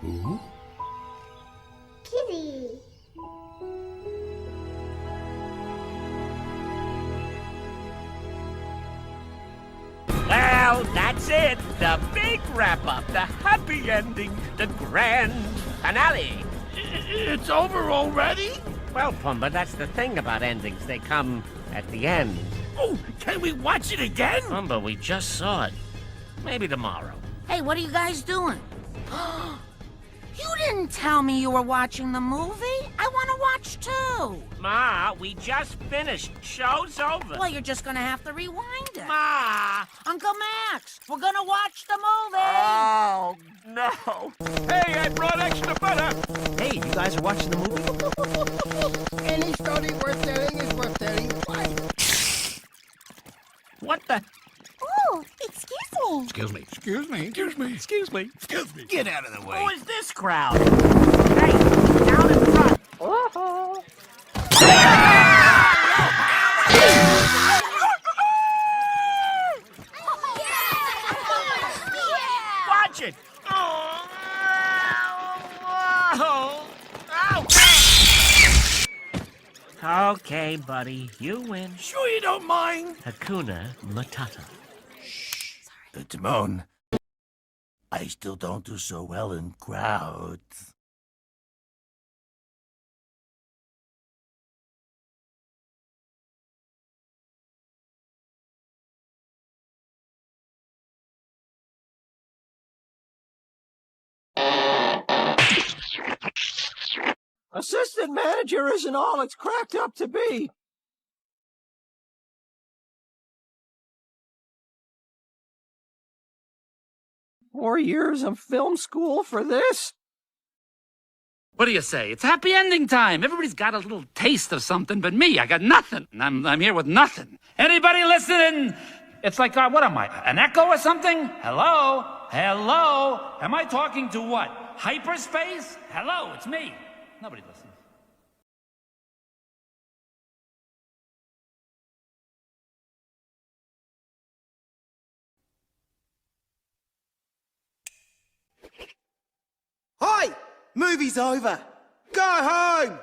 Who? Kitty. Well, that's it. The big wrap-up, the happy ending, the grand finale. It's over already? Well, Pumbaa, that's the thing about endings. They come at the end. Oh, can we watch it again? Pumbaa, we just saw it. Maybe tomorrow. Hey, what are you guys doing? You didn't tell me you were watching the movie. I want to watch too. Ma, we just finished. Show's over. Well, you're just gonna have to rewind it. Ma! Uncle Max, we're gonna watch the movie. Oh, no. Hey, I brought extra butter. Hey, you guys are watching the movie? Any story worth telling is worth telling twice. What the? Oh, excuse me. Excuse me. Excuse me. Excuse me. Excuse me. Excuse me. Get out of the way. Who is this crowd? Hey, down in front. Watch it. Oh. Okay, buddy, you win. Sure you don't mind? Hakuna Matata. Timon, I still don't do so well in crowds. Assistant manager isn't all it's cracked up to be. Four years of film school for this? What do you say? It's happy ending time. Everybody's got a little taste of something, but me, I got nothing. I'm here with nothing. Anybody listening? It's like, what am I, an echo or something? Hello? Hello? Am I talking to what? Hyperspace? Hello, it's me. Nobody listens. Hi! Movie's over. Go home!